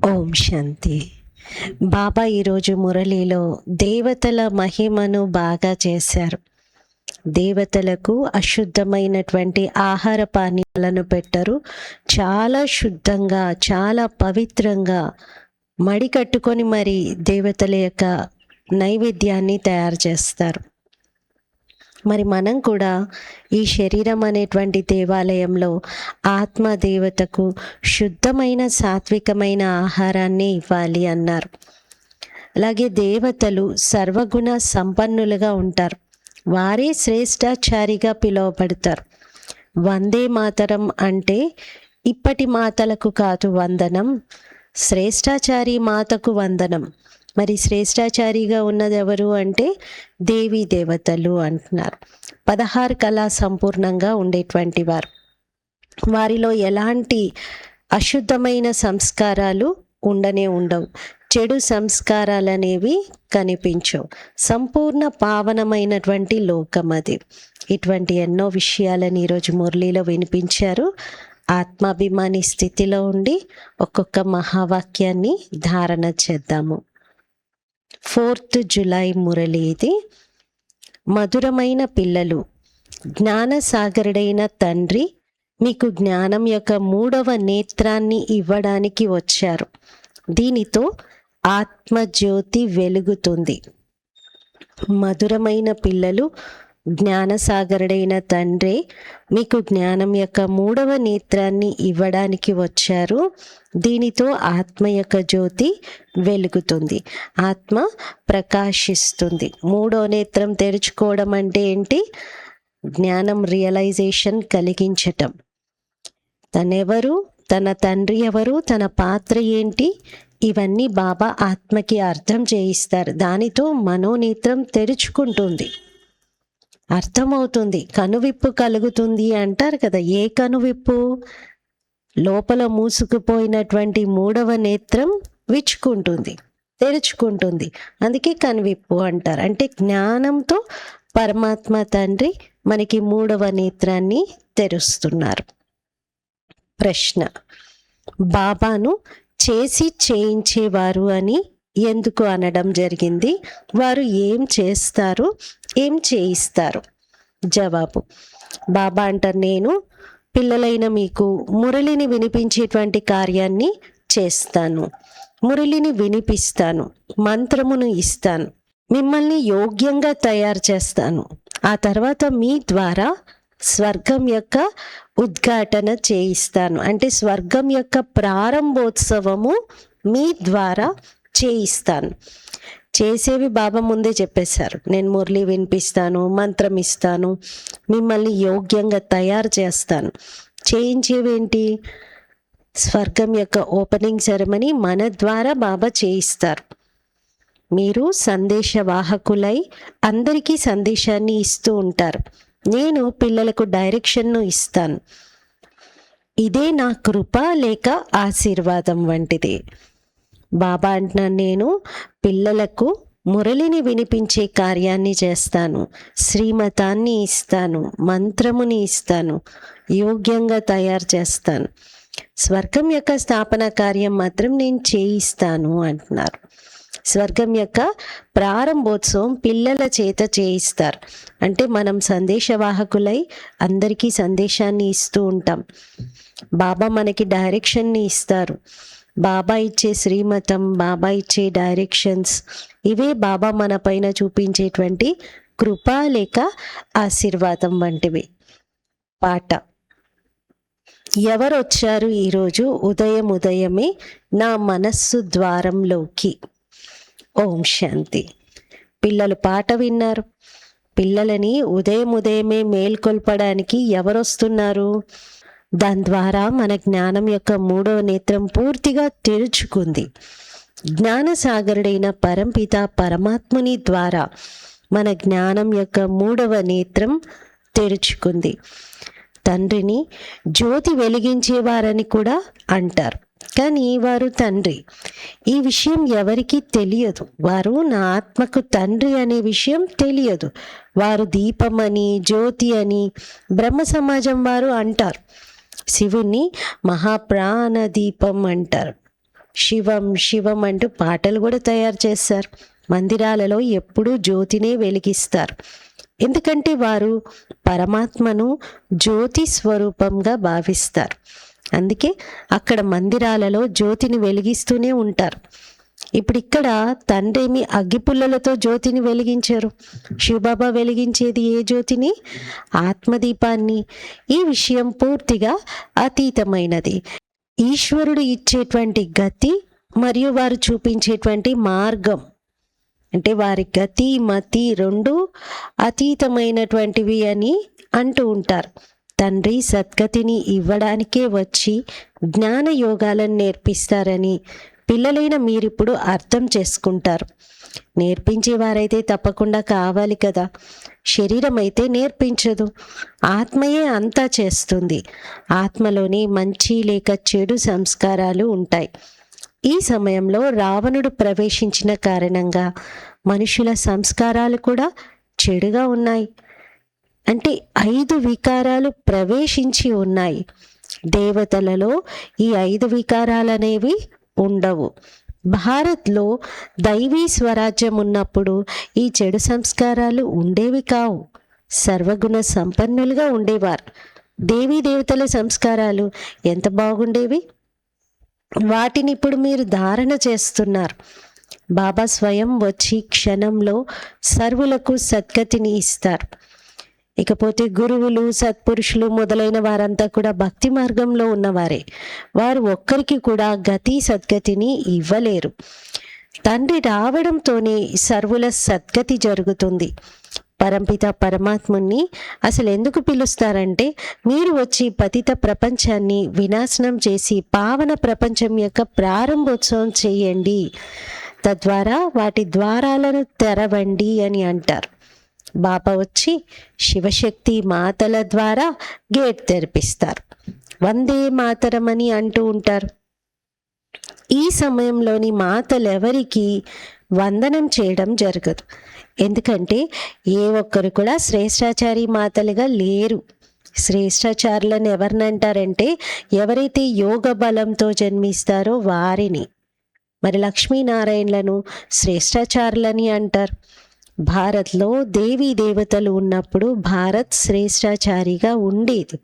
ఓం శాంతి. బాబా ఈరోజు మురళిలో దేవతల మహిమను బాగా చేశారు. దేవతలకు అశుద్ధమైనటువంటి ఆహార పానీయాలను పెట్టరు. చాలా శుద్ధంగా, చాలా పవిత్రంగా మడికట్టుకొని మరి దేవతల యొక్క నైవేద్యాన్ని తయారు చేస్తారు. మరి మనం కూడా ఈ శరీరం అనేటువంటి దేవాలయంలో ఆత్మదేవతకు శుద్ధమైన సాత్వికమైన ఆహారాన్ని ఇవ్వాలి అన్నారు. అలాగే దేవతలు సర్వగుణ సంపన్నులుగా ఉంటారు. వారే శ్రేష్టాచారిగా పిలువబడతారు. వందే మాతరం అంటే ఇప్పటి మాతలకు కాదు వందనం, శ్రేష్టాచారి మాతకు వందనం. మరి శ్రేష్టాచారిగా ఉన్నది ఎవరు అంటే దేవీ దేవతలు అంటున్నారు. 16 కళా సంపూర్ణంగా ఉండేటువంటి వారు. వారిలో ఎలాంటి అశుద్ధమైన సంస్కారాలు ఉండవు. చెడు సంస్కారాలు అనేవి కనిపించవు. సంపూర్ణ పావనమైనటువంటి లోకం అది. ఇటువంటి ఎన్నో విషయాలను ఈరోజు మురళిలో వినిపించారు. ఆత్మాభిమాని స్థితిలో ఉండి ఒక్కొక్క మహావాక్యాన్ని ధారణ చేద్దాము. 4th జూలై మురళి ఇది. మధురమైన పిల్లలు, జ్ఞానసాగరుడైన తండ్రి మీకు జ్ఞానం యొక్క 3వ నేత్రాన్ని ఇవ్వడానికి వచ్చారు. దీనితో ఆత్మజ్యోతి వెలుగుతుంది. మధురమైన పిల్లలు, జ్ఞానసాగరుడైన తండ్రే మీకు జ్ఞానం యొక్క 3వ నేత్రాన్ని ఇవ్వడానికి వచ్చారు. దీనితో ఆత్మ యొక్క జ్యోతి వెలుగుతుంది, ఆత్మ ప్రకాశిస్తుంది. 3వ నేత్రం తెరుచుకోవడం అంటే ఏంటి? జ్ఞానం రియలైజేషన్ కలిగించటం. తనెవరు, తన తండ్రి ఎవరు, తన పాత్ర ఏంటి, ఇవన్నీ బాబా ఆత్మకి అర్థం చేయిస్తారు. దానితో మనోనేత్రం తెరుచుకుంటుంది, అర్థమవుతుంది, కనువిప్పు కలుగుతుంది అంటారు కదా. ఏ కనువిప్పు? లోపల మూసుకుపోయినటువంటి 3వ నేత్రం విచ్చుకుంటుంది, తెరుచుకుంటుంది. అందుకే కనువిప్పు అంటారు. అంటే జ్ఞానంతో పరమాత్మ తండ్రి మనకి 3వ నేత్రాన్ని తెరుస్తున్నారు. ప్రశ్న: బాబాను చేసి చేయించేవారు అని ఎందుకు అనడం జరిగింది? వారు ఏం చేస్తారు, ఏం చేయిస్తారు? జవాబు: బాబా అంటారు, నేను పిల్లలైన మీకు మురళిని వినిపించేటువంటి కార్యాన్ని చేస్తాను. మురళిని వినిపిస్తాను, మంత్రమును ఇస్తాను, మిమ్మల్ని యోగ్యంగా తయారు చేస్తాను. ఆ తర్వాత మీ ద్వారా స్వర్గం యొక్క ఉద్ఘాటన చేయిస్తాను. అంటే స్వర్గం యొక్క ప్రారంభోత్సవము మీ ద్వారా చేయిస్తాను. చేసేవి బాబా ముందే చెప్పేశారు. నేను మురళి వినిపిస్తాను, మంత్రం ఇస్తాను, మిమ్మల్ని యోగ్యంగా తయారు చేస్తాను. చేయించేవేంటి? స్వర్గం యొక్క ఓపెనింగ్ సెరమనీ మన ద్వారా బాబా చేయిస్తారు. మీరు సందేశవాహకులై అందరికీ సందేశాన్ని ఇస్తూ ఉంటారు. నేను పిల్లలకు డైరెక్షన్ను ఇస్తాను. ఇదే నా కృప లేక ఆశీర్వాదం వంటిది. బాబా అంటున్నాను, నేను పిల్లలకు మురళిని వినిపించే కార్యాన్ని చేస్తాను, శ్రీమతాన్ని ఇస్తాను, మంత్రముని ఇస్తాను, యోగ్యంగా తయారు చేస్తాను. స్వర్గం యొక్క స్థాపన కార్యం మాత్రం నేను చేయిస్తాను అంటున్నారు. స్వర్గం యొక్క ప్రారంభోత్సవం పిల్లల చేత చేయిస్తారు. అంటే మనం సందేశవాహకులై అందరికీ సందేశాన్ని ఇస్తూ ఉంటాం. బాబా మనకి డైరెక్షన్ని ఇస్తారు. బాబా ఇచ్చే శ్రీమతం, బాబా ఇచ్చే డైరెక్షన్స్, ఇవే బాబా మన పైన చూపించేటువంటి కృప లేక ఆశీర్వాదం వంటివి. పాట: ఎవరొచ్చారు ఈరోజు ఉదయమే నా మనస్సు ద్వారంలోకి? ఓం శాంతి. పిల్లలు పాట విన్నారు. పిల్లలని ఉదయమే మేల్కొల్పడానికి ఎవరొస్తున్నారు? దాని ద్వారా మన జ్ఞానం యొక్క 3వ నేత్రం పూర్తిగా తెరుచుకుంది. జ్ఞానసాగరుడైన పరంపిత పరమాత్ముని ద్వారా మన జ్ఞానం యొక్క 3వ నేత్రం తెరుచుకుంది. తండ్రిని జ్యోతి వెలిగించేవారని కూడా అంటారు, కానీ వారు తండ్రి. ఈ విషయం ఎవరికీ తెలియదు. వారు నా ఆత్మకు తండ్రి అనే విషయం తెలియదు. వారు దీపమని, జ్యోతి అని బ్రహ్మ సమాజం వారు అంటారు. శివుణ్ణి మహాప్రాణ దీపం అంటారు. శివం శివం అంటూ పాటలు కూడా తయారు చేస్తారు. మందిరాలలో ఎప్పుడూ జ్యోతినే వెలిగిస్తారు. ఎందుకంటే వారు పరమాత్మను జ్యోతి స్వరూపంగా భావిస్తారు. అందుకే అక్కడ మందిరాలలో జ్యోతిని వెలిగిస్తూనే ఉంటారు. ఇప్పుడు ఇక్కడ తండ్రేమి అగ్గిపుల్లలతో జ్యోతిని వెలిగించారు. శివబాబా వెలిగించేది ఏ జ్యోతిని? ఆత్మదీపాన్ని. ఈ విషయం పూర్తిగా అతీతమైనది. ఈశ్వరుడు ఇచ్చేటువంటి గతి మరియు వారు చూపించేటువంటి మార్గం, అంటే వారి గతి మతి రెండు అతీతమైనటువంటివి అని అంటూ ఉంటారు. తండ్రి సద్గతిని ఇవ్వడానికే వచ్చి జ్ఞాన యోగాలను నేర్పిస్తారని పిల్లలైన మీరిప్పుడు అర్థం చేసుకుంటారు. నేర్పించేవారైతే తప్పకుండా కావాలి కదా. శరీరం అయితే నేర్పించదు, ఆత్మయే అంతా చేస్తుంది. ఆత్మలోని మంచి లేక చెడు సంస్కారాలు ఉంటాయి. ఈ సమయంలో రావణుడు ప్రవేశించిన కారణంగా మనుషుల సంస్కారాలు కూడా చెడుగా ఉన్నాయి. అంటే 5 వికారాలు ప్రవేశించి ఉన్నాయి. దేవతలలో ఈ 5 వికారాలనేవి ఉండవు. భారత్లో దైవీ స్వరాజ్యం ఉన్నప్పుడు ఈ చెడు సంస్కారాలు ఉండేవి కావు. సర్వగుణ సంపన్నులుగా ఉండేవారు. దేవీ దేవతల సంస్కారాలు ఎంత బాగుండేవి. వాటిని ఇప్పుడు మీరు ధారణ చేస్తున్నారు. బాబా స్వయం వచ్చి క్షణంలో సర్వులకు సద్గతిని ఇస్తారు. ఇకపోతే గురువులు, సత్పురుషులు మొదలైన వారంతా కూడా భక్తి మార్గంలో ఉన్నవారే. వారు ఒక్కరికి కూడా గతి సద్గతిని ఇవ్వలేరు. తండ్రి రావడంతోనే సర్వుల సద్గతి జరుగుతుంది. పరంపిత పరమాత్ముని అసలు ఎందుకు పిలుస్తారంటే, మీరు వచ్చి పతిత ప్రపంచాన్ని వినాశనం చేసి పావన ప్రపంచం యొక్క ప్రారంభోత్సవం చేయండి, తద్వారా వాటి ద్వారాలను తెరవండి అని అంటారు. బాబా వచ్చి శివశక్తి మాతల ద్వారా గేట్ తెరిపిస్తారు. వందే మాతరం అని అంటూ ఉంటారు. ఈ సమయంలోని మాతలెవరికి వందనం చేయడం జరగదు. ఎందుకంటే ఏ ఒక్కరు కూడా శ్రేష్టాచారి మాతలుగా లేరు. శ్రేష్టాచారులను ఎవరినంటారంటే, ఎవరైతే యోగ బలంతో జన్మిస్తారో వారిని. మరి లక్ష్మీనారాయణలను శ్రేష్టాచారులని అంటారు. భారత్లో దేవీ దేవతలు ఉన్నప్పుడు భారత్ శ్రేష్టాచారిగా ఉండేది.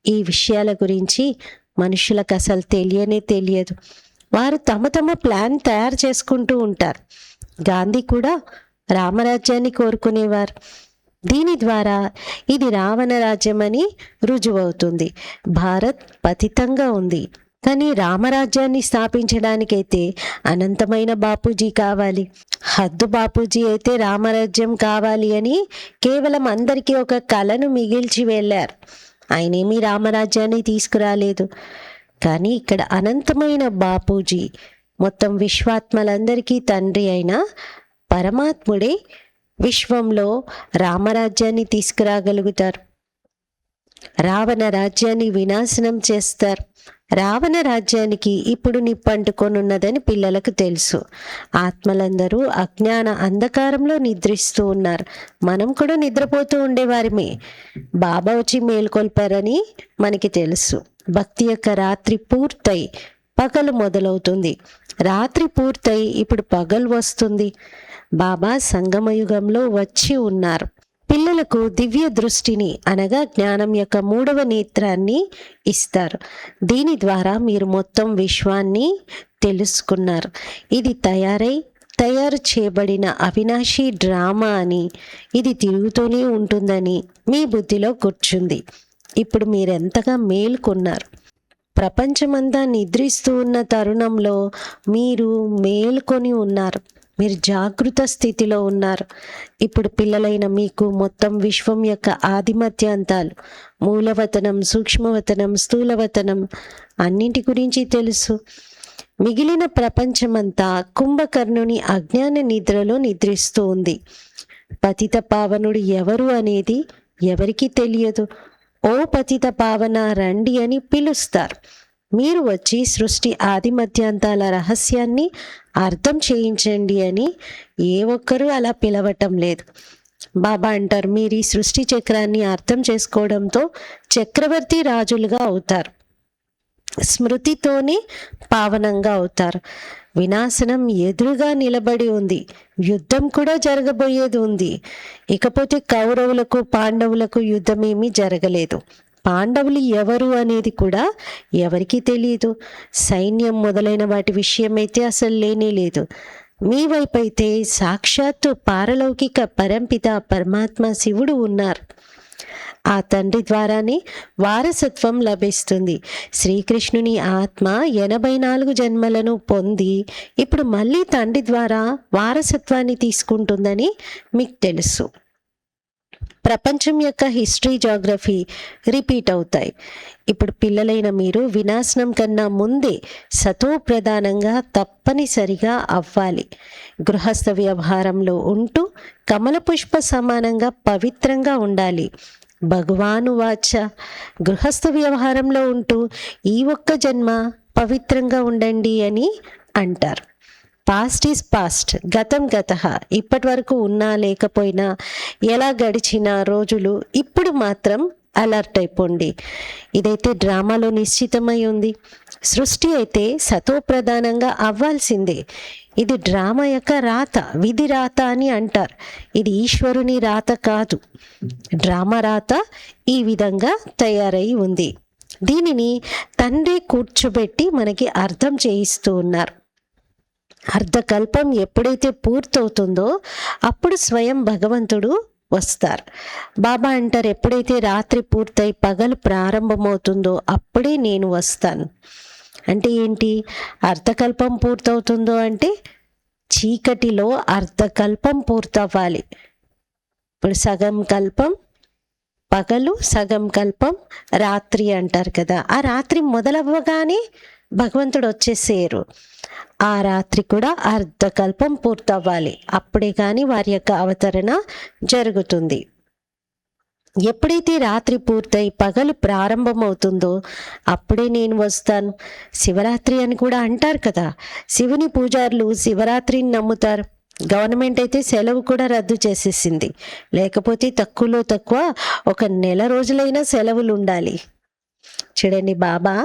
ఈ విషయాల గురించి మనుషులకు అసలు తెలియదు. వారు తమ ప్లాన్ తయారు చేసుకుంటూ ఉంటారు. గాంధీ కూడా రామరాజ్యాన్ని కోరుకునేవారు. దీని ద్వారా ఇది రావణ రాజ్యం అని రుజువవుతుంది. భారత్ పతితంగా ఉంది. కానీ రామరాజ్యాన్ని స్థాపించడానికైతే అనంతమైన బాపూజీ కావాలి. హద్దు బాపూజీ అయితే రామరాజ్యం కావాలి అని కేవలం అందరికీ ఒక కలను మిగిల్చి వెళ్ళారు. ఆయనేమీ రామరాజ్యాన్ని తీసుకురాలేదు. కానీ ఇక్కడ అనంతమైన బాపూజీ, మొత్తం విశ్వాత్మలందరికీ తండ్రి అయిన పరమాత్ముడే విశ్వంలో రామరాజ్యాన్ని తీసుకురాగలుగుతారు. రావణ రాజ్యాన్ని వినాశనం చేస్తారు. రావణ రాజ్యానికి ఇప్పుడు నిప్పంటుకొనున్నదని పిల్లలకు తెలుసు. ఆత్మలందరూ అజ్ఞాన అంధకారంలో నిద్రిస్తూ ఉన్నారు. మనం కూడా నిద్రపోతూ ఉండేవారిమే. బాబా వచ్చి మేల్కొల్పారని మనకి తెలుసు. భక్తి యొక్క రాత్రి పూర్తయి పగలు మొదలవుతుంది. రాత్రి పూర్తయి ఇప్పుడు పగలు వస్తుంది. బాబా సంగమయుగంలో వచ్చి ఉన్నారు. పిల్లలకు దివ్య దృష్టిని అనగా జ్ఞానం యొక్క 3వ నేత్రాన్ని ఇస్తారు. దీని ద్వారా మీరు మొత్తం విశ్వాన్ని తెలుసుకున్నారు. ఇది తయారు చేయబడిన అవినాశి డ్రామా అని, ఇది తిరుగుతూనే ఉంటుందని మీ బుద్ధిలో కూర్చుంది. ఇప్పుడు మీరెంతగా మేల్కొన్నారు. ప్రపంచమంతా నిద్రిస్తూ ఉన్న తరుణంలో మీరు మేల్కొని ఉన్నారు. మీరు జాగృత స్థితిలో ఉన్నారు. ఇప్పుడు పిల్లలైన మీకు మొత్తం విశ్వం యొక్క ఆదిమత్యాంతాలు, మూలవతనం, సూక్ష్మవతనం, స్థూలవతనం అన్నింటి గురించి తెలుసు. మిగిలిన ప్రపంచమంతా కుంభకర్ణుని అజ్ఞాన నిద్రలో నిద్రిస్తూ ఉంది. పతిత పావనుడు ఎవరు అనేది ఎవరికీ తెలియదు. ఓ పతిత పావన రండి అని పిలుస్తారు. మీరు వచ్చి సృష్టి ఆదిమధ్యాంతాల రహస్యాన్ని అర్థం చేయించండి అని ఏ ఒక్కరూ అలా పిలవటం లేదు. బాబా అంటారు, మీరు ఈ సృష్టి చక్రాన్ని అర్థం చేసుకోవడంతో చక్రవర్తి రాజులుగా అవుతారు. స్మృతితోనే పావనంగా అవుతారు. వినాశనం ఎదురుగా నిలబడి ఉంది, యుద్ధం కూడా జరగబోయేది ఉంది. ఇకపోతే కౌరవులకు పాండవులకు యుద్ధమేమీ జరగలేదు. పాండవులు ఎవరు అనేది కూడా ఎవరికీ తెలియదు. సైన్యం మొదలైన వాటి విషయమైతే అసలు లేనే లేదు. మీ వైపు అయితే సాక్షాత్తు పారలౌకిక పరంపిత పరమాత్మ శివుడు ఉన్నారు. ఆ తండ్రి ద్వారానే వారసత్వం లభిస్తుంది. శ్రీకృష్ణుని ఆత్మ 84 జన్మలను పొంది ఇప్పుడు మళ్ళీ తండ్రి ద్వారా వారసత్వాన్ని తీసుకుంటుందని మీకు తెలుసు. ప్రపంచం యొక్క హిస్టరీ, జాగ్రఫీ రిపీట్ అవుతాయి. ఇప్పుడు పిల్లలైన మీరు వినాశనం కన్నా ముందే సతో ప్రధానంగా తప్పనిసరిగా అవ్వాలి. గృహస్థ వ్యవహారంలో ఉంటూ కమల పుష్ప సమానంగా పవిత్రంగా ఉండాలి. భగవాను వాచ, గృహస్థ వ్యవహారంలో ఉంటూ ఈ ఒక్క జన్మ పవిత్రంగా ఉండండి అని అంటారు. పాస్ట్ ఈజ్ పాస్ట్, గతం గత. ఇప్పటి వరకు ఉన్నా లేకపోయినా, ఎలా గడిచిన రోజులు ఇప్పుడు మాత్రం అలర్ట్ అయిపోండి. ఇదైతే డ్రామాలో నిశ్చితమై ఉంది. సృష్టి అయితే సతో ప్రధానంగా అవ్వాల్సిందే. ఇది డ్రామా యొక్క రాత, విధి రాత అని అంటారు. ఇది ఈశ్వరుని రాత కాదు. డ్రామా రాత ఈ విధంగా తయారై ఉంది. దీనిని తండ్రి కూర్చోబెట్టి మనకి అర్థం చేయిస్తూ ఉన్నారు. అర్ధకల్పం ఎప్పుడైతే పూర్తవుతుందో అప్పుడు స్వయం భగవంతుడు వస్తారు. బాబా అంటారు, ఎప్పుడైతే రాత్రి పూర్తయి పగలు ప్రారంభమవుతుందో అప్పుడే నేను వస్తాను. అంటే ఏంటి? అర్ధకల్పం పూర్తవుతుందో అంటే చీకటిలో అర్ధకల్పం పూర్తవ్వాలి. ఇప్పుడు సగం కల్పం పగలు, సగం కల్పం రాత్రి అంటారు కదా. ఆ రాత్రి మొదలవ్వగానే భగవంతుడు వచ్చేసేరు. ఆ రాత్రి కూడా అర్ధకల్పం పూర్తవ్వాలి. అప్పుడే కానీ వారి యొక్క అవతరణ జరుగుతుంది. ఎప్పుడైతే రాత్రి పూర్తయి పగలు ప్రారంభమవుతుందో అప్పుడే నేను వస్తాను. శివరాత్రి అని కూడా అంటారు కదా. శివుని పూజారులు శివరాత్రిని నమ్ముతారు. గవర్నమెంట్ అయితే సెలవు కూడా రద్దు చేసేసింది. లేకపోతే తక్కువలో తక్కువ 1 నెల రోజులైనా సెలవులు ఉండాలి. చూడండి, బాబా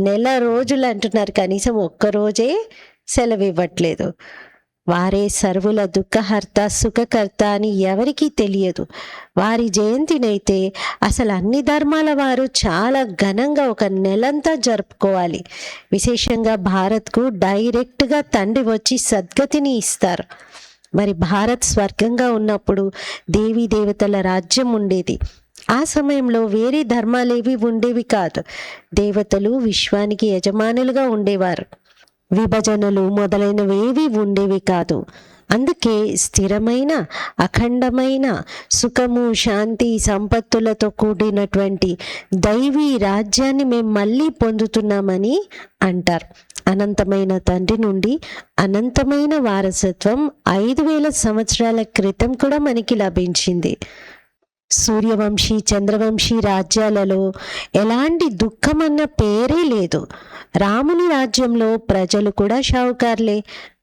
నెల రోజులు అంటున్నారు, కనీసం ఒక్కరోజే సెలవు ఇవ్వట్లేదు. వారే సర్వుల దుఃఖహర్త సుఖకర్త అని ఎవరికీ తెలియదు. వారి జయంతినైతే అసలు అన్ని ధర్మాల వారు చాలా ఘనంగా 1 నెలంతా జరుపుకోవాలి. విశేషంగా భారత్కు డైరెక్ట్గా తండ్రి వచ్చి సద్గతిని ఇస్తారు. మరి భారత్ స్వర్గంగా ఉన్నప్పుడు దేవీ దేవతల రాజ్యం ఉండేది. ఆ సమయంలో వేరే ధర్మాలేవి ఉండేవి కాదు. దేవతలు విశ్వానికి యజమానులుగా ఉండేవారు. విభజనలు మొదలైనవేవి ఉండేవి కాదు. అందుకే స్థిరమైన అఖండమైన సుఖము, శాంతి, సంపత్తులతో కూడినటువంటి దైవీ రాజ్యాన్ని మేము మళ్ళీ పొందుతున్నామని అంటారు. అనంతమైన తండ్రి నుండి అనంతమైన వారసత్వం 5000 సంవత్సరాల క్రితం కూడా మనకి లభించింది. సూర్యవంశీ, చంద్రవంశీ రాజ్యాలలో ఎలాంటి దుఃఖం అన్న పేరే లేదు. రాముని రాజ్యంలో ప్రజలు కూడా షావుకార్లే,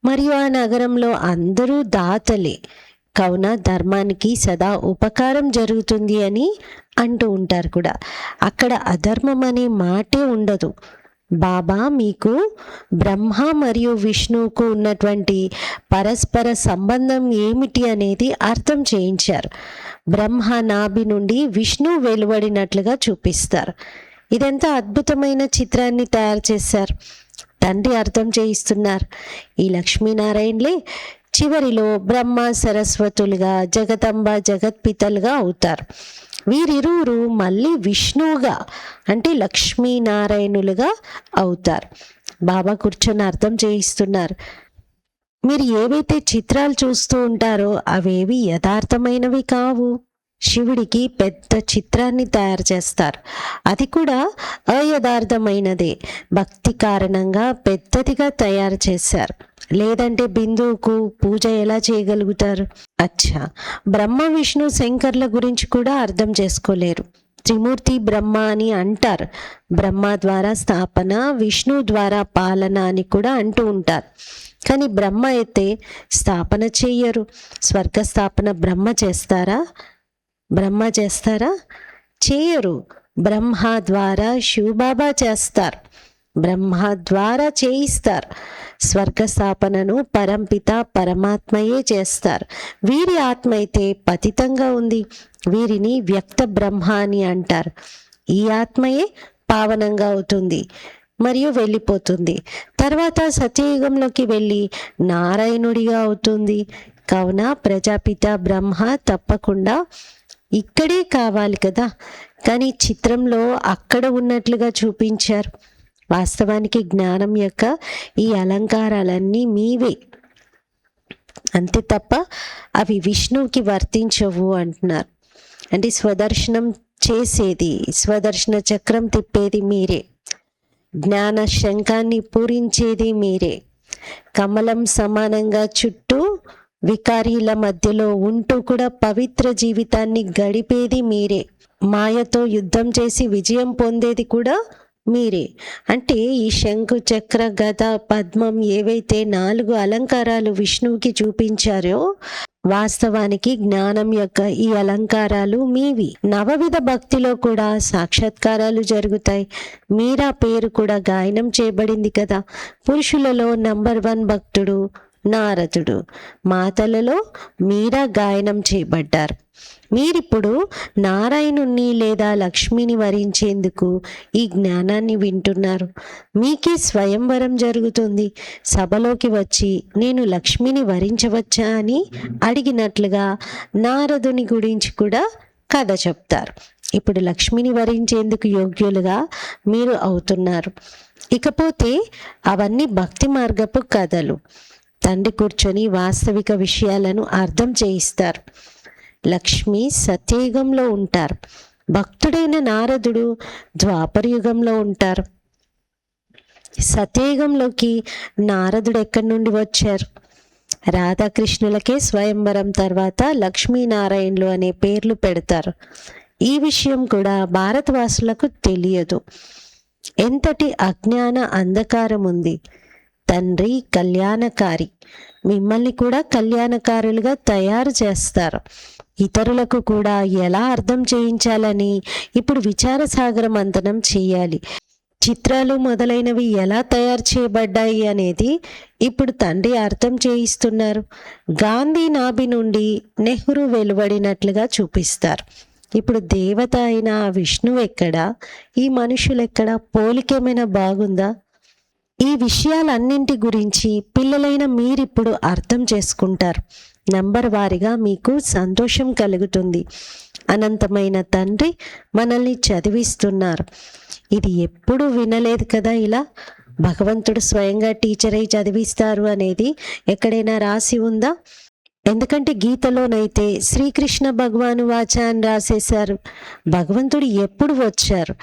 మరియు ఆ నగరంలో అందరూ దాతలే. కావున ధర్మానికి సదా ఉపకారం జరుగుతుంది అని అంటూ ఉంటారు కూడా. అక్కడ అధర్మం అనే మాటే ఉండదు. బాబా మీకు బ్రహ్మ మరియు విష్ణువుకు ఉన్నటువంటి పరస్పర సంబంధం ఏమిటి అనేది అర్థం చేయించారు. బ్రహ్మ నాభి నుండి విష్ణువు వెలువడినట్లుగా చూపిస్తారు. ఇదంతా అద్భుతమైన చిత్రాన్ని తయారు చేశారు. తండ్రి అర్థం చేయిస్తున్నారు. ఈ లక్ష్మీనారాయణలే చివరిలో బ్రహ్మ సరస్వతులుగా, జగదంబ జగత్పితలుగా అవుతారు. వీరిరువురు మళ్ళీ విష్ణువుగా అంటే లక్ష్మీనారాయణులుగా అవుతారు. బాబా కూర్చొని అర్థం చేయిస్తున్నారు. మీరు ఏవైతే చిత్రాలు చూస్తూ ఉంటారో అవేవి యథార్థమైనవి కావు. శివుడికి పెద్ద చిత్రాన్ని తయారు చేస్తారు. అది కూడా అయథార్థమైనదే. భక్తి కారణంగా పెద్దదిగా తయారు చేశారు. లేదంటే బిందువుకు పూజ ఎలా చేయగలుగుతారు? అచ్చా, బ్రహ్మ విష్ణు శంకర్ల గురించి కూడా అర్థం చేసుకోలేరు. త్రిమూర్తి బ్రహ్మ అని అంటారు. బ్రహ్మ ద్వారా స్థాపన, విష్ణు ద్వారా పాలన అని కూడా అంటూ ఉంటారు. కానీ బ్రహ్మ అయితే స్థాపన చెయ్యరు. స్వర్గస్థాపన బ్రహ్మ చేస్తారా? బ్రహ్మ చేస్తారా? చేయరు. బ్రహ్మ ద్వారా శివబాబా చేస్తారు. బ్రహ్మ ద్వారా చేయిస్తారు. స్వర్గ స్థాపనను పరంపిత పరమాత్మయే చేస్తారు. వీరి ఆత్మ అయితే పతితంగా ఉంది, వీరిని వ్యక్త బ్రహ్మ అని అంటారు. ఈ ఆత్మయే పావనంగా అవుతుంది మరియు వెళ్ళిపోతుంది. తర్వాత సత్యయుగంలోకి వెళ్ళి నారాయణుడిగా అవుతుంది. కావున ప్రజాపిత బ్రహ్మ తప్పకుండా ఇక్కడే కావాలి కదా, కానీ చిత్రంలో అక్కడ ఉన్నట్లుగా చూపించారు. వాస్తవానికి జ్ఞానం యొక్క ఈ అలంకారాలన్నీ మీవే, అంతే తప్ప అవి విష్ణువుకి వర్తించవు అంటున్నారు. అంటే స్వదర్శనం చేసేది, స్వదర్శన చక్రం తిప్పేది మీరే, జ్ఞాన శంఖాన్ని పూరించేది మీరే, కమలం సమానంగా చుట్టూ వికారీల మధ్యలో ఉంటూ కూడా పవిత్ర జీవితాన్ని గడిపేది మీరే, మాయతో యుద్ధం చేసి విజయం పొందేది కూడా మీరే. అంటే ఈ శంకు చక్ర గద పద్మం ఏవైతే 4 అలంకారాలు విష్ణువుకి చూపించారో వాస్తవానికి జ్ఞానం యొక్క ఈ అలంకారాలు మీవి. నవవిధ భక్తిలో కూడా సాక్షాత్కారాలు జరుగుతాయి. మీరా పేరు కూడా గాయనం చేయబడింది కదా. పురుషులలో నంబర్ 1 భక్తుడు నారదుడు, మాతలలో మీరా గాయనం చేయబడ్డారు. మీరిప్పుడు నారాయణుణ్ణి లేదా లక్ష్మిని వరించేందుకు ఈ జ్ఞానాన్ని వింటున్నారు. మీకే స్వయంవరం జరుగుతుంది. సభలోకి వచ్చి నేను లక్ష్మిని వరించవచ్చా అని అడిగినట్లుగా నారదుని గురించి కూడా కథ చెప్తారు. ఇప్పుడు లక్ష్మిని వరించేందుకు యోగ్యులుగా మీరు అవుతున్నారు. ఇకపోతే అవన్నీ భక్తి మార్గపు కథలు. తండ్రి కూర్చొని వాస్తవిక విషయాలను అర్థం చేయిస్తారు. లక్ష్మి సత్యయుగంలో ఉంటారు. భక్తుడైన నారదుడు ద్వాపర యుగంలో ఉంటారు. సత్యయుగంలోకి నారదుడు ఎక్కడి నుండి వచ్చారు? రాధాకృష్ణులకే స్వయంవరం తర్వాత లక్ష్మీనారాయణులు అనే పేర్లు పెడతారు. ఈ విషయం కూడా భారతవాసులకు తెలియదు. ఎంతటి అజ్ఞాన అంధకారం ఉంది. తండ్రి కళ్యాణకారి, మిమ్మల్ని కూడా కళ్యాణకారులుగా తయారు చేస్తారు. ఇతరులకు కూడా ఎలా అర్థం చేయించాలని ఇప్పుడు విచారసాగర మంథనం చేయాలి. చిత్రాలు మొదలైనవి ఎలా తయారు చేయబడ్డాయి అనేది ఇప్పుడు తండ్రి అర్థం చేయిస్తున్నారు. గాంధీ నాభి నుండి నెహ్రూ వెలువడినట్లుగా చూపిస్తారు. ఇప్పుడు దేవత అయిన విష్ణువు ఎక్కడా, ఈ మనుషులెక్కడా, పోలికేమైనా బాగుందా? ఈ విషయాలన్నింటి గురించి పిల్లలైన మీరిప్పుడు అర్థం చేసుకుంటారు. నంబర్ వారీగా మీకు సంతోషం కలుగుతుంది. అనంతమైన తండ్రి మనల్ని చదివిస్తున్నారు. ఇది ఎప్పుడు వినలేదు కదా. ఇలా భగవంతుడు స్వయంగా టీచర్ అయి చదివిస్తారు అనేది ఎక్కడైనా రాసి ఉందా? ఎందుకంటే గీతలోనైతే శ్రీకృష్ణ భగవాను వాచ అని రాసేశారు. భగవంతుడు ఎప్పుడు వచ్చారు,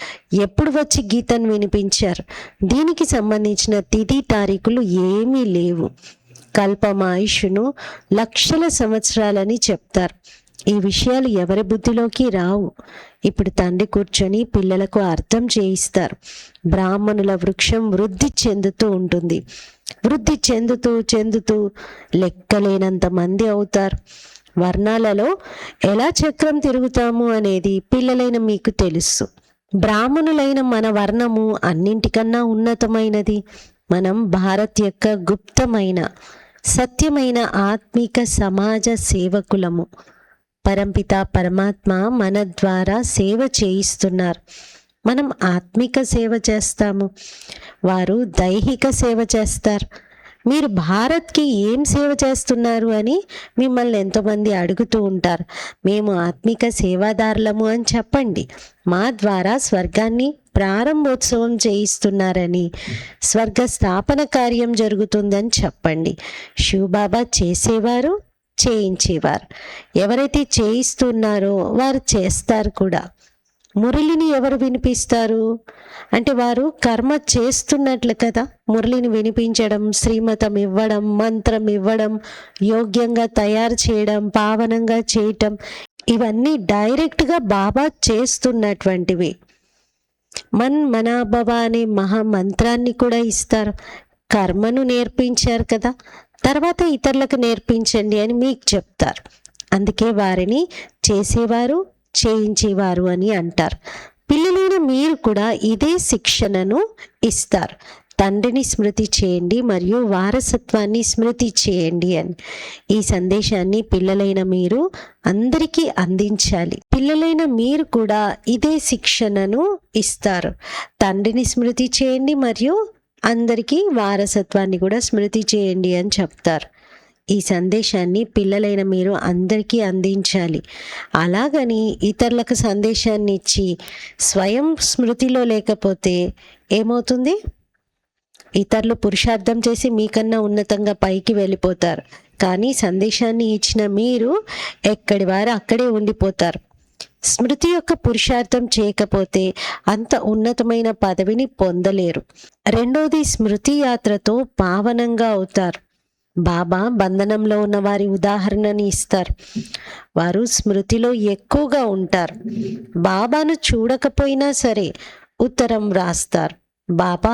ఎప్పుడు వచ్చి గీతను వినిపించారు? దీనికి సంబంధించిన తిథి తారీఖులు ఏమీ లేవు. కల్పమాయుషును లక్షల సంవత్సరాలని చెప్తారు. ఈ విషయాలు ఎవరి బుద్ధిలోకి రావు. ఇప్పుడు తండ్రి కూర్చొని పిల్లలకు అర్థం చేయిస్తారు. బ్రాహ్మణుల వృక్షం వృద్ధి చెందుతూ ఉంటుంది. వృద్ధి చెందుతూ చెందుతూ లెక్కలేనంత మంది అవుతారు. వర్ణాలలో ఎలా చక్రం తిరుగుతాము అనేది పిల్లలైన మీకు తెలుసు. బ్రాహ్మణులైన మన వర్ణము అన్నింటికన్నా ఉన్నతమైనది. మనం భారత్ యొక్క గుప్తమైన సత్యమైన ఆత్మిక సమాజ సేవకులము. పరంపిత పరమాత్మ మన ద్వారా సేవ చేయిస్తున్నారు. మనం ఆత్మిక సేవ చేస్తాము, వారు దైహిక సేవ చేస్తారు. మీరు భారత్కి ఏం సేవ చేస్తున్నారు అని మిమ్మల్ని ఎంతోమంది అడుగుతూ ఉంటారు. మేము ఆత్మిక సేవాదారులము అని చెప్పండి. మా ద్వారా స్వర్గాన్ని ప్రారంభోత్సవం చేయిస్తున్నారని, స్వర్గ స్థాపన కార్యం జరుగుతుందని చెప్పండి. శివబాబా చేసేవారు, చేయించేవారు. ఎవరైతే చేయిస్తున్నారో వారు చేస్తారు కూడా. మురళిని ఎవరు వినిపిస్తారు అంటే వారు కర్మ చేస్తున్నట్లు కదా. మురళిని వినిపించడం, శ్రీమతం ఇవ్వడం, మంత్రం ఇవ్వడం, యోగ్యంగా తయారు చేయడం, పావనంగా చేయటం, ఇవన్నీ డైరెక్ట్గా బాబా చేస్తున్నటువంటివి. మనాభవ అనే మహామంత్రాన్ని కూడా ఇస్తారు. కర్మను నేర్పించారు కదా, తర్వాత ఇతరులకు నేర్పించండి అని మీకు చెప్తారు. అందుకే వారిని చేసేవారు, చేయించేవారు అని అంటారు. పిల్లలైన మీరు కూడా ఇదే శిక్షణను ఇస్తారు. తండ్రిని స్మృతి చేయండి మరియు వారసత్వాన్ని స్మృతి చేయండి అని. ఈ సందేశాన్ని పిల్లలైన మీరు అందరికీ అందించాలి. పిల్లలైన మీరు కూడా ఇదే శిక్షణను ఇస్తారు. తండ్రిని స్మృతి చేయండి మరియు అందరికీ వారసత్వాన్ని కూడా స్మృతి చేయండి అని చెప్తారు. ఈ సందేశాన్ని పిల్లలైన మీరు అందరికీ అందించాలి. అలాగని ఇతరులకు సందేశాన్ని ఇచ్చి స్వయం స్మృతిలో లేకపోతే ఏమవుతుంది? ఇతరులు పురుషార్థం చేసి మీకన్నా ఉన్నతంగా పైకి వెళ్ళిపోతారు, కానీ సందేశాన్ని ఇచ్చిన మీరు ఎక్కడి వారు అక్కడే ఉండిపోతారు. స్మృతి యొక్క పురుషార్థం చేయకపోతే అంత ఉన్నతమైన పదవిని పొందలేరు. రెండోది, స్మృతి యాత్రతో పావనంగా అవుతారు. బాబా బంధనంలో ఉన్న వారి ఉదాహరణని ఇస్తారు. వారు స్మృతిలో ఎక్కువగా ఉంటారు. బాబాను చూడకపోయినా సరే ఉత్తరం రాస్తారు. బాబా,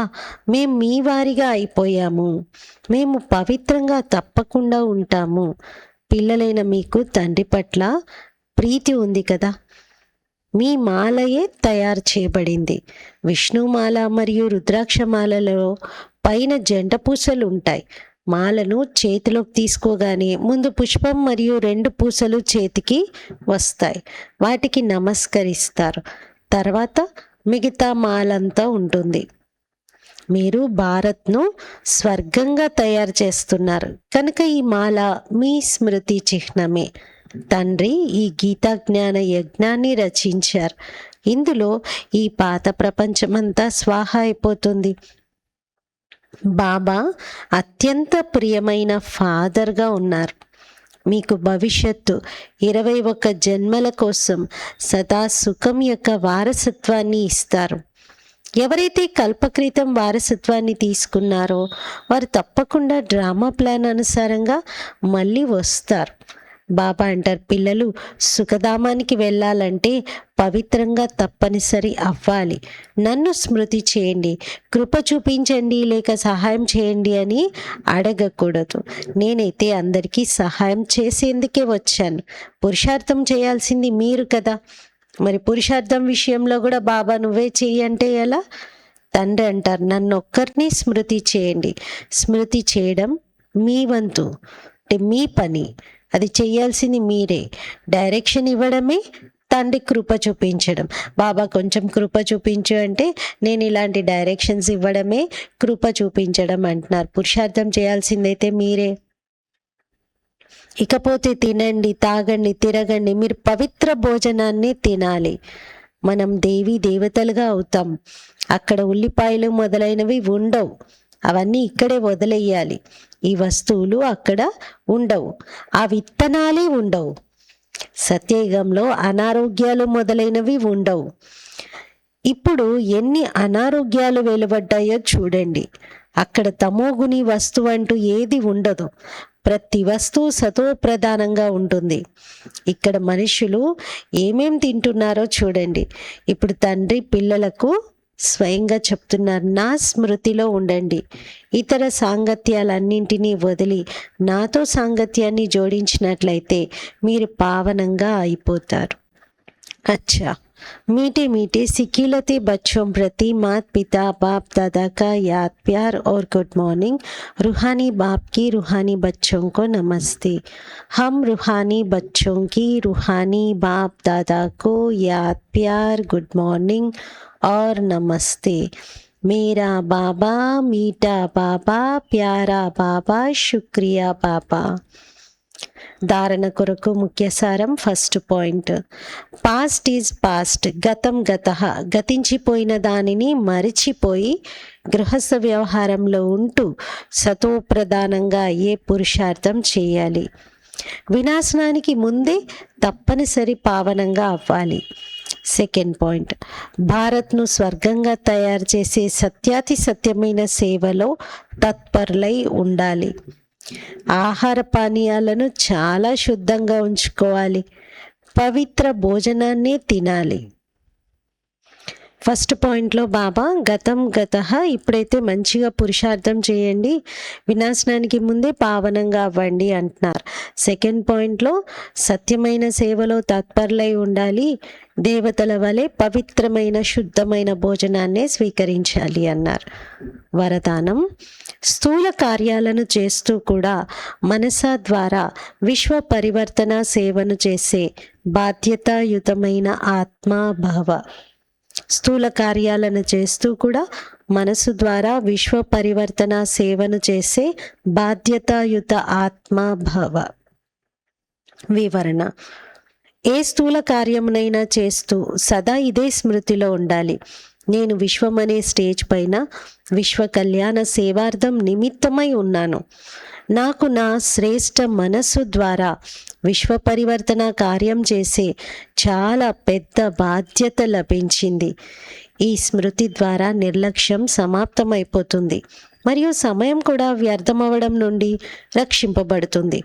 మేము మీ వారిగా అయిపోయాము, మేము పవిత్రంగా తప్పకుండా ఉంటాము. పిల్లలైన మీకు తండ్రి పట్ల ప్రీతి ఉంది కదా. మీ మాలయే తయారు చేయబడింది. విష్ణుమాల మరియు రుద్రాక్షమాలలో పైన జంట పూసలు ఉంటాయి. మాలను చేతిలోకి తీసుకోగానే ముందు పుష్పం మరియు 2 పూసలు చేతికి వస్తాయి. వాటికి నమస్కరిస్తారు. తర్వాత మిగతా మాలంతా ఉంటుంది. మీరు భారత్ను స్వర్గంగా తయారు చేస్తున్నారు కనుక ఈ మాల మీ స్మృతి చిహ్నమే. తండ్రి ఈ గీతా జ్ఞాన యజ్ఞాన్ని రచించారు. ఇందులో ఈ పాత ప్రపంచమంతా స్వాహ అయిపోతుంది. బాబా అత్యంత ప్రియమైన ఫాదర్గా ఉన్నారు. మీకు భవిష్యత్తు 21 జన్మల కోసం సదా సుఖం యొక్క వారసత్వాన్ని ఇస్తారు. ఎవరైతే కల్పక్రితం వారసత్వాన్ని తీసుకున్నారో వారు తప్పకుండా డ్రామా ప్లాన్ అనుసారంగా మళ్ళీ వస్తారు. బాబా అంటారు, పిల్లలు సుఖధామానికి వెళ్ళాలంటే పవిత్రంగా తప్పనిసరి అవ్వాలి. నన్ను స్మృతి చేయండి, కృప చూపించండి లేక సహాయం చేయండి అని అడగకూడదు. నేనైతే అందరికీ సహాయం చేసేందుకే వచ్చాను. పురుషార్థం చేయాల్సింది మీరు కదా. మరి పురుషార్థం విషయంలో కూడా బాబా నువ్వే చెయ్యి అంటే ఎలా? తండ్రి అంటారు, నన్ను ఒక్కరిని స్మృతి చేయండి. స్మృతి చేయడం మీ వంతు, అంటే మీ పని. అది చేయాల్సింది మీరే. డైరెక్షన్ ఇవ్వడమే తండ్రి కృప చూపించడం. బాబా కొంచెం కృప చూపించు అంటే నేను ఇలాంటి డైరెక్షన్స్ ఇవ్వడమే కృప చూపించడం అంటున్నారు. పురుషార్థం చేయాల్సిందైతే మీరే. ఇకపోతే తినండి, తాగండి, తిరగండి. మీరు పవిత్ర భోజనాన్ని తినాలి. మనం దేవీ దేవతలుగా అవుతాం. అక్కడ ఉల్లిపాయలు మొదలైనవి ఉండవు. అవన్నీ ఇక్కడే వదిలేయాలి. ఈ వస్తువులు అక్కడ ఉండవు. ఆ విత్తనాలే ఉండవు. సత్యయుగంలో అనారోగ్యాలు మొదలైనవి ఉండవు. ఇప్పుడు ఎన్ని అనారోగ్యాలు వెలువడ్డాయో చూడండి. అక్కడ తమోగుని వస్తువు అంటూ ఏది ఉండదు. ప్రతి వస్తువు సతో ప్రధానంగా ఉంటుంది. ఇక్కడ మనుషులు ఏమేం తింటున్నారో చూడండి. ఇప్పుడు తండ్రి పిల్లలకు స్వయంగా చెప్తున్నారు, నా స్మృతిలో ఉండండి. ఇతర సాంగత్యాలన్నింటినీ వదిలి నాతో సాంగత్యాన్ని జోడించినట్లయితే మీరు పావనంగా అయిపోతారు. अच्छा, मीठे मीठे सिखिलते बच्चों प्रति मात पिता बाप दादा का याद प्यार और गुड मॉर्निंग। रूहानी बाप की रूहानी बच्चों को नमस्ते। हम रूहानी बच्चों की रूहानी बाप दादा को याद प्यार गुड मॉर्निंग और नमस्ते। मेरा बाबा मीठा बाबा प्यारा बाबा शुक्रिया बाबा। ధారణ కొరకు ముఖ్య సారం. First point, past is past. గతం గతః. గతించిపోయిన దానిని మరిచిపోయి గృహస్థ వ్యవహారంలో ఉంటూ సతో ప్రధానంగా అయ్యే పురుషార్థం చేయాలి. వినాశనానికి ముందే తప్పనిసరి పావనంగా అవ్వాలి. సెకండ్ పాయింట్, భారత్ను స్వర్గంగా తయారు చేసే సత్యాతి సత్యమైన సేవలో తత్పరులై ఉండాలి. ఆహార పానీయాలను చాలా శుద్ధంగా ఉంచుకోవాలి. పవిత్ర భోజనాన్ని తినాలి. ఫస్ట్ పాయింట్లో బాబా గతం గతః, ఇప్పుడైతే మంచిగా పురుషార్థం చేయండి, వినాశనానికి ముందే పావనంగా అవ్వండి అంటున్నారు. సెకండ్ పాయింట్లో సత్యమైన సేవలో తత్పరులై ఉండాలి. దేవతల వలె పవిత్రమైన శుద్ధమైన భోజనాన్నే స్వీకరించాలి అన్నారు. వరదానం: స్థూల కార్యాలను చేస్తూ కూడా మనస ద్వారా విశ్వ పరివర్తన సేవను చేసే బాధ్యతాయుతమైన ఆత్మాభావ. స్థూల కార్యాలను చేస్తూ కూడా మనసు ద్వారా విశ్వ పరివర్తన సేవను చేసే బాధ్యతాయుత ఆత్మాభావ. వివరణ: ఏ స్థూల కార్యమునైనా చేస్తూ సదా ఇదే స్మృతిలో ఉండాలి. నేను విశ్వం అనే స్టేజ్ పైన విశ్వ కళ్యాణ సేవార్థం నిమిత్తమై ఉన్నాను. నాకు నా శ్రేష్ఠ మనస్సు ద్వారా విశ్వ పరివర్తన కార్యం చేసే చాలా పెద్ద బాధ్యత లభించింది. ఈ స్మృతి ద్వారా నిర్లక్ష్యం సమాప్తమైపోతుంది మరియు సమయం కూడా వ్యర్థమవడం నుండి రక్షింపబడుతుంది.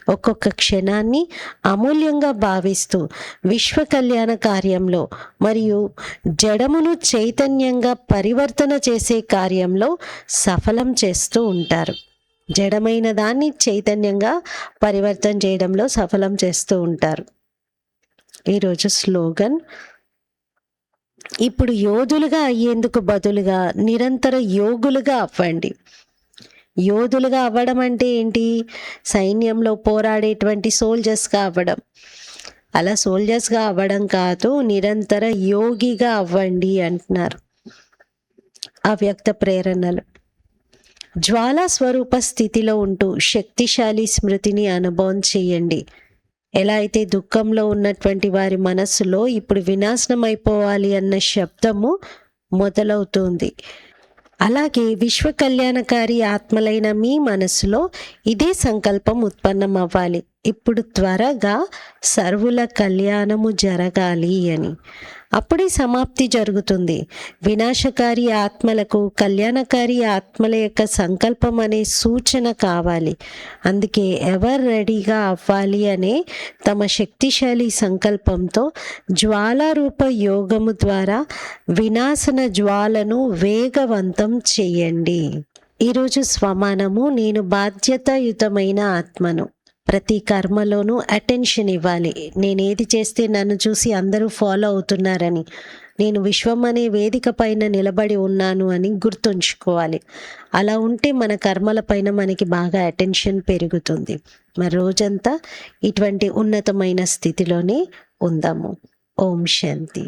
ఒక్కొక్క క్షణాన్ని అమూల్యంగా భావిస్తూ విశ్వ కళ్యాణ కార్యంలో మరియు జడమును చైతన్యంగా పరివర్తన చేసే కార్యంలో సఫలం చేస్తూ ఉంటారు. జడమైన దాన్ని చైతన్యంగా పరివర్తన చేయడంలో సఫలం చేస్తూ ఉంటారు. ఈరోజు స్లోగన్: ఇప్పుడు యోధులుగా అయ్యేందుకు బదులుగా నిరంతర యోగులుగా అవ్వండి. యోధులుగా అవ్వడం అంటే ఏంటి? సైన్యంలో పోరాడేటువంటి సోల్జర్స్గా అవ్వడం. అలా సోల్జర్స్గా అవ్వడం కాదు, నిరంతర యోగిగా అవ్వండి అంటున్నారు. అవ్యక్త ప్రేరణలు: జ్వాలా స్వరూప స్థితిలో ఉంటూ శక్తిశాలి స్మృతిని అనుభవం చేయండి. ఎలా అయితే దుఃఖంలో ఉన్నటువంటి వారి మనస్సులో ఇప్పుడు వినాశనం అయిపోవాలి అన్న శబ్దము మొదలవుతుంది, అలాగే విశ్వ కళ్యాణకారి ఆత్మలైన మీ మనసులో ఇదే సంకల్పం ఉత్పన్నం అవ్వాలి. ఇప్పుడు త్వరగా సర్వుల కళ్యాణము జరగాలి అని. అప్పుడే సమాప్తి జరుగుతుంది. వినాశకారి ఆత్మలకు కళ్యాణకారి ఆత్మల యొక్క సంకల్పం అనే సూచన కావాలి. అందుకే ఎవరు రెడీగా అవ్వాలి అనే తమ శక్తిశాలి సంకల్పంతో జ్వాలారూప యోగము ద్వారా వినాశన జ్వాలను వేగవంతం చేయండి. ఈరోజు స్వమానము: నేను బాధ్యతాయుతమైన ఆత్మను. ప్రతి కర్మలోనూ అటెన్షన్ ఇవ్వాలి. నేనేది చేస్తే నన్ను చూసి అందరూ ఫాలో అవుతున్నారని, నేను విశ్వం అనే వేదిక పైన నిలబడి ఉన్నాను అని గుర్తుంచుకోవాలి. అలా ఉంటే మన కర్మల పైన మనకి బాగా అటెన్షన్ పెరుగుతుంది. మరి రోజంతా ఇటువంటి ఉన్నతమైన స్థితిలోనే ఉందాము. ఓం శాంతి.